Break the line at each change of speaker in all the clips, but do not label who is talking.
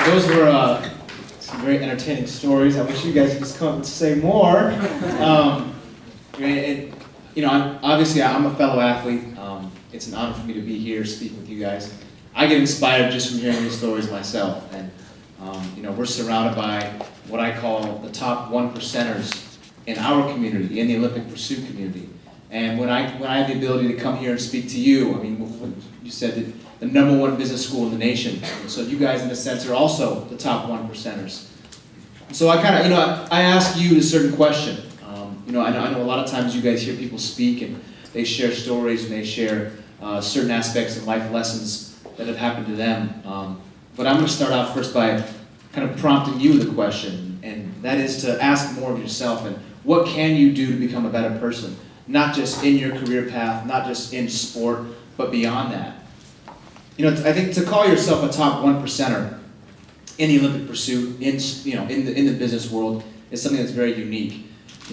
Those were some very entertaining stories. I wish you guys could just come up and say more. Obviously, I'm a fellow athlete. It's an honor for me to be here, speaking with you guys. I get inspired just from hearing these stories myself. And we're surrounded by what I call the top 1%ers in our community, in the Olympic pursuit community. And when I have the ability to come here and speak to you, I mean, you said that the #1 business school in the nation. So you guys, in a sense, are also the top 1%ers. So I kind of, I ask you a certain question. I know a lot of times you guys hear people speak and they share stories and they share certain aspects of life lessons that have happened to them. But I'm going to start out first by kind of prompting you the question, and that is to ask more of yourself and what can you do to become a better person? Not just in your career path, not just in sport, but beyond that. I think to call yourself a top 1%er in the Olympic pursuit, in the business world, is something that's very unique.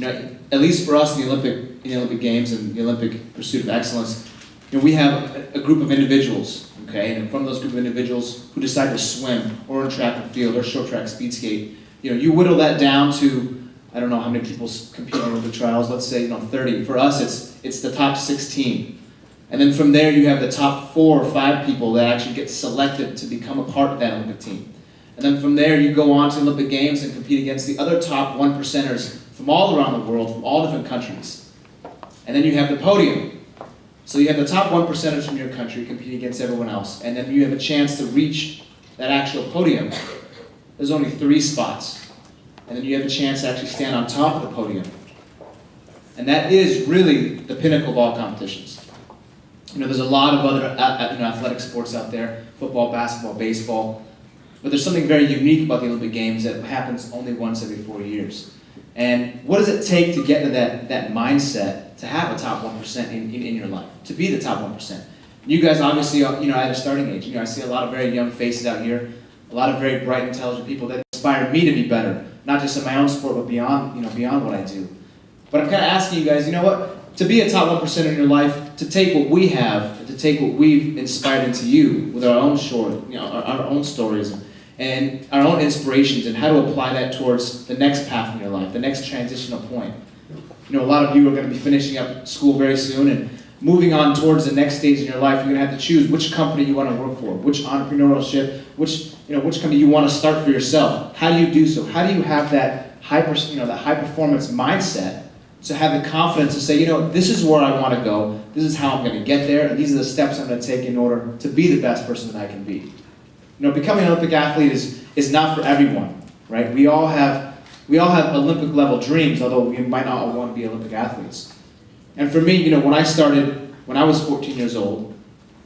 At least for us in the Olympic Games and the Olympic pursuit of excellence, we have a group of individuals, okay, and from those group of individuals who decide to swim or in track and field or short track speed skate, you whittle that down to, I don't know how many people compete in Olympic trials, let's say 30. For us, it's the top 16. And then from there, you have the top 4 or 5 people that actually get selected to become a part of that Olympic team. And then from there, you go on to Olympic Games and compete against the other top 1%ers from all around the world, from all different countries. And then you have the podium. So you have the top 1%ers from your country competing against everyone else. And then you have a chance to reach that actual podium. There's only 3 spots. And then you have a chance to actually stand on top of the podium. And that is really the pinnacle of all competitions. There's a lot of other athletic sports out there, football, basketball, baseball, but there's something very unique about the Olympic Games that happens only once every 4 years. And what does it take to get into that mindset to have a top 1% in your life, to be the top 1%? You guys obviously, at a starting age, I see a lot of very young faces out here, a lot of very bright, intelligent people that inspire me to be better, not just in my own sport, but beyond what I do. But I'm kind of asking you guys, to be a top 1% in your life, to take what we have, to take what we've inspired into you with our own our own stories and our own inspirations, and how to apply that towards the next path in your life, the next transitional point. A lot of you are going to be finishing up school very soon and moving on towards the next stage in your life. You're going to have to choose which company you want to work for, which entrepreneurship, which company you want to start for yourself. How do you do so? How do you have that high performance mindset to have the confidence to say, this is where I want to go, this is how I'm going to get there, and these are the steps I'm going to take in order to be the best person that I can be. Becoming an Olympic athlete is not for everyone, right? We all have Olympic level dreams, although we might not all want to be Olympic athletes. And for me, when I started when I was 14 years old,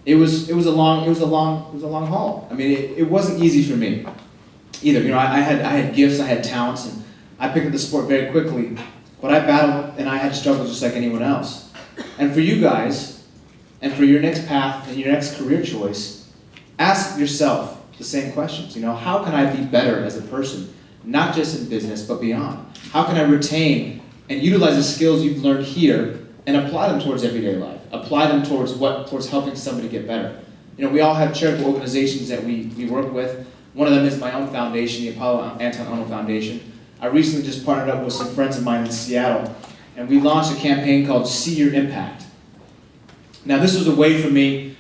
it was a long haul. I mean, it wasn't easy for me either. I had gifts, I had talents, and I picked up the sport very quickly. But I battled and I had struggles just like anyone else. And for you guys, and for your next path and your next career choice, ask yourself the same questions. How can I be better as a person, not just in business, but beyond? How can I retain and utilize the skills you've learned here and apply them towards everyday life? Apply them towards helping somebody get better. We all have charitable organizations that we work with. One of them is my own foundation, the Apolo Anton Ohno Foundation. I recently just partnered up with some friends of mine in Seattle, and we launched a campaign called See Your Impact. Now, this was a way for me,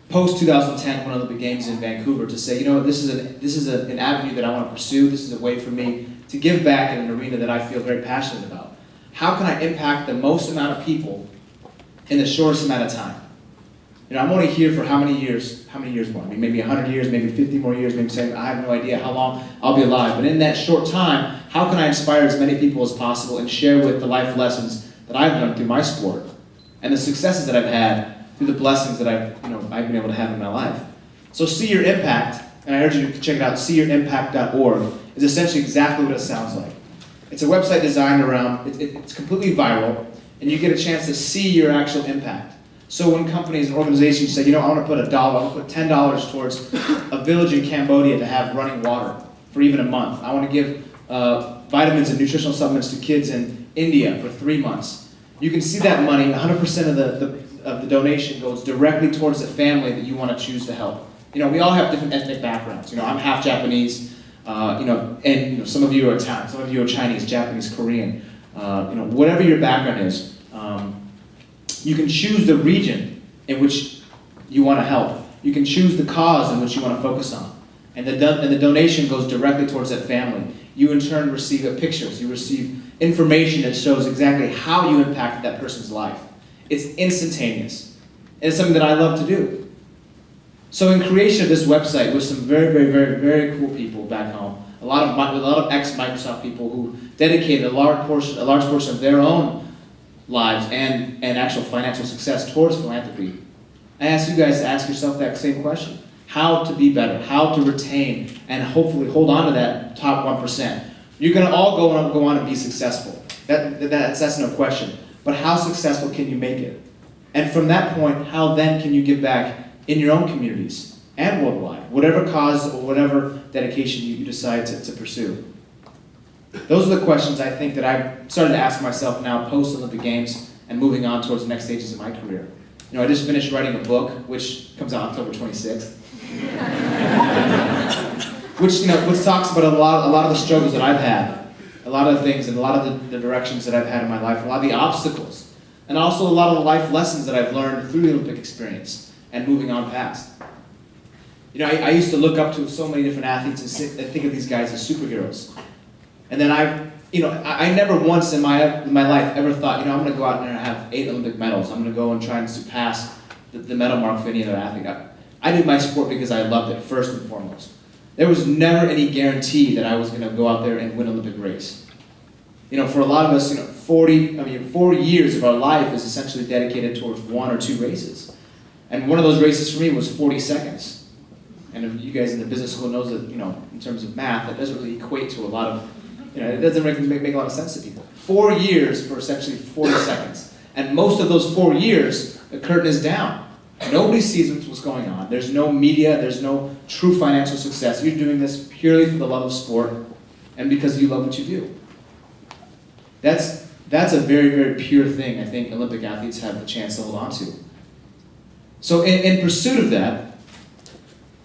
post-2010, when Olympic Games in Vancouver, to say, this is an avenue that I want to pursue. This is a way for me to give back in an arena that I feel very passionate about. How can I impact the most amount of people in the shortest amount of time? I'm only here for how many years more? I mean, maybe 100 years, maybe 50 more years, maybe saying, I have no idea how long I'll be alive. But in that short time, how can I inspire as many people as possible and share with the life lessons that I've learned through my sport and the successes that I've had through the blessings that I've been able to have in my life? So See Your Impact, and I urge you to check it out, seeyourimPact.org, is essentially exactly what it sounds like. It's a website designed around, it's completely viral, and you get a chance to see your actual impact. So when companies and organizations say, I want to put $1, I want to put $10 towards a village in Cambodia to have running water for even a month. I want to give vitamins and nutritional supplements to kids in India for 3 months. You can see that money, 100% of the donation goes directly towards the family that you want to choose to help. We all have different ethnic backgrounds. I'm half Japanese, and some of you are Italian, some of you are Chinese, Japanese, Korean. Whatever your background is, you can choose the region in which you want to help. You can choose the cause in which you want to focus on. And the donation goes directly towards that family. You in turn receive pictures, you receive information that shows exactly how you impacted that person's life. It's instantaneous. And it's something that I love to do. So in creation of this website with some very, very, very, very cool people back home, a lot of ex-Microsoft people who dedicated a large portion of their own lives and actual financial success towards philanthropy, I ask you guys to ask yourself that same question. How to be better, how to retain, and hopefully hold on to that top 1%. You're going to all go on and be successful. That's no question. But how successful can you make it? And from that point, how then can you give back in your own communities and worldwide, whatever cause or whatever dedication you decide to pursue? Those are the questions I think that I've started to ask myself now post-Olympic Games and moving on towards the next stages of my career. I just finished writing a book, which comes out October 26th. which talks about a lot of the struggles that I've had, a lot of the things and a lot of the directions that I've had in my life, a lot of the obstacles, and also a lot of the life lessons that I've learned through the Olympic experience and moving on past. I used to look up to so many different athletes and think of these guys as superheroes. And then I never once in my life ever thought, I'm going to go out there and have 8 Olympic medals. I'm going to go and try and surpass the medal mark for any other athlete. I did my sport because I loved it, first and foremost. There was never any guarantee that I was going to go out there and win an Olympic race. For a lot of us, 4 years of our life is essentially dedicated towards 1 or 2 races. And one of those races for me was 40 seconds. And if you guys in the business school knows that, in terms of math, that doesn't really equate to a lot of, it doesn't make a lot of sense to people. 4 years for essentially 40 seconds. And most of those 4 years, the curtain is down. Nobody sees what's going on. There's no media, there's no true financial success. You're doing this purely for the love of sport and because you love what you do. That's a very, very pure thing I think Olympic athletes have the chance to hold on to. So in pursuit of that,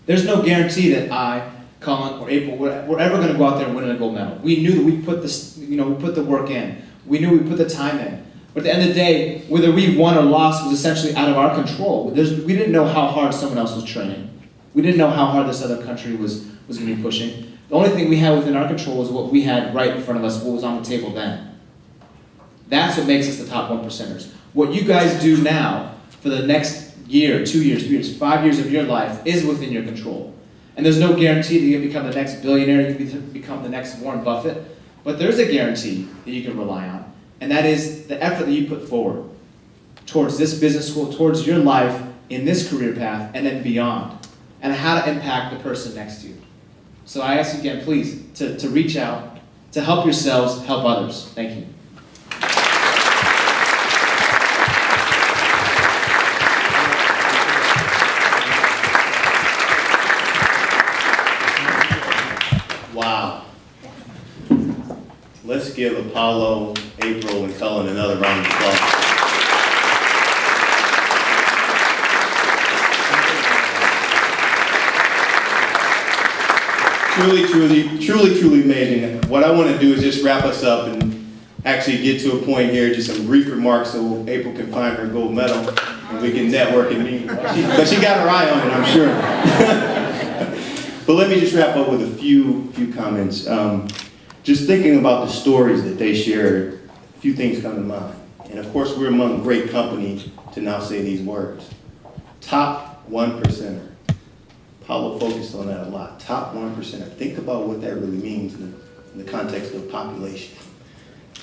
there's no guarantee that I, Colin, or April, we're ever going to go out there and win a gold medal. We knew that we put the work in. We knew we put the time in. But at the end of the day, whether we won or lost was essentially out of our control. We didn't know how hard someone else was training. We didn't know how hard this other country was going to be pushing. The only thing we had within our control was what we had right in front of us, what was on the table then. That's what makes us the top 1%ers. What you guys do now for the next year, 2 years, 3 years, 5 years of your life is within your control. And there's no guarantee that you can become the next billionaire, you can become the next Warren Buffett, but there's a guarantee that you can rely on. And that is the effort that you put forward towards this business school, towards your life in this career path, and then beyond, and how to impact the person next to you. So I ask you again, please, to reach out, to help yourselves, help others. Thank you.
Wow. Let's give Apollo, April, and Cullen another round of applause. Truly amazing. What I want to do is just wrap us up and actually get to a point here, just some brief remarks so April can find her gold medal and we can network and meet. But she got her eye on it, I'm sure. But let me just wrap up with a few comments. Just thinking about the stories that they shared, a few things come to mind. And of course, we're among great company to now say these words. Top 1%er. Apollo focused on that a lot. Top 1%er. Think about what that really means in the context of population.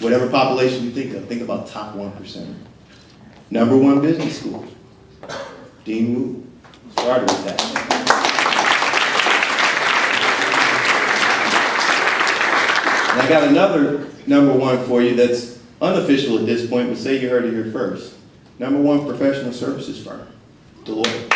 Whatever population you think about top 1%er. Number 1 business school. Dean Wu started with that. And I got another number 1 for you that's unofficial at this point, but say you heard it here first. Number 1 professional services firm, Deloitte.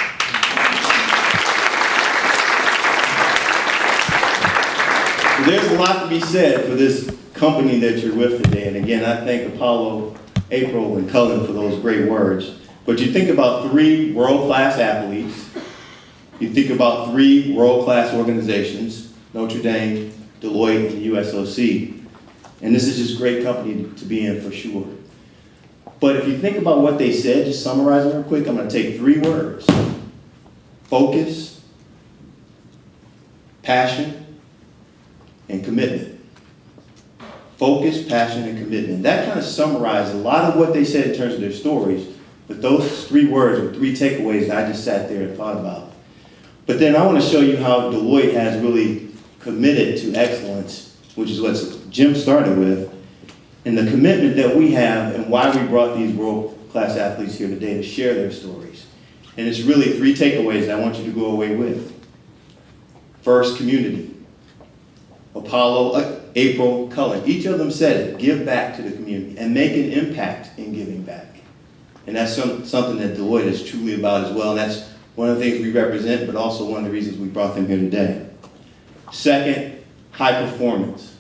There's a lot to be said for this company that you're with today. And again, I thank Apollo, April, and Cullen for those great words. But you think about 3 world-class athletes You think about 3 world-class organizations, Notre Dame, Deloitte, and USOC. And this is just great company to be in for sure. But if you think about what they said, just summarizing real quick, I'm going to take 3 words. Focus, passion, and commitment. Focus, passion, and commitment. That kind of summarized a lot of what they said in terms of their stories, but those 3 words were 3 takeaways that I just sat there and thought about. But then I want to show you how Deloitte has really committed to excellence, which is what Jim started with, and the commitment that we have and why we brought these world-class athletes here today to share their stories. And it's really 3 takeaways that I want you to go away with. First, community. Apollo, April, Cullen, each of them said it, give back to the community and make an impact in giving back. And that's something that Deloitte is truly about as well, and that's one of the things we represent, but also one of the reasons we brought them here today. Second, high performance.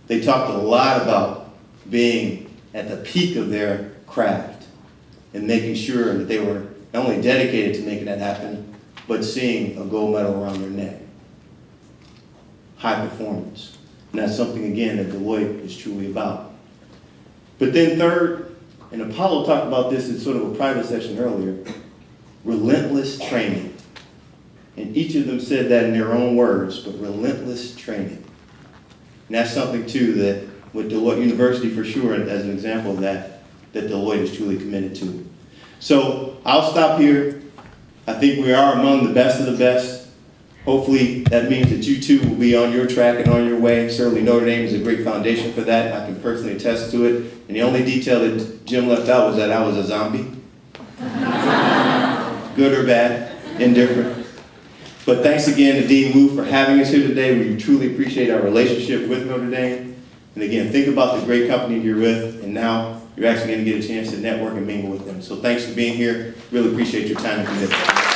They talked a lot about being at the peak of their craft and making sure that they were not only dedicated to making that happen, but seeing a gold medal around their neck. High performance. And that's something, again, that Deloitte is truly about. But then third, and Apollo talked about this in sort of a private session earlier, relentless training. And each of them said that in their own words, but relentless training. And that's something, too, that with Deloitte University, for sure, as an example of that Deloitte is truly committed to. So I'll stop here. I think we are among the best of the best. Hopefully that means that you too will be on your track and on your way. Certainly Notre Dame is a great foundation for that. I can personally attest to it. And the only detail that Jim left out was that I was a zombie. Good or bad, indifferent. But thanks again to Dean Wu for having us here today. We truly appreciate our relationship with Notre Dame. And again, think about the great company you're with, and now you're actually going to get a chance to network and mingle with them. So thanks for being here. Really appreciate your time and commitment.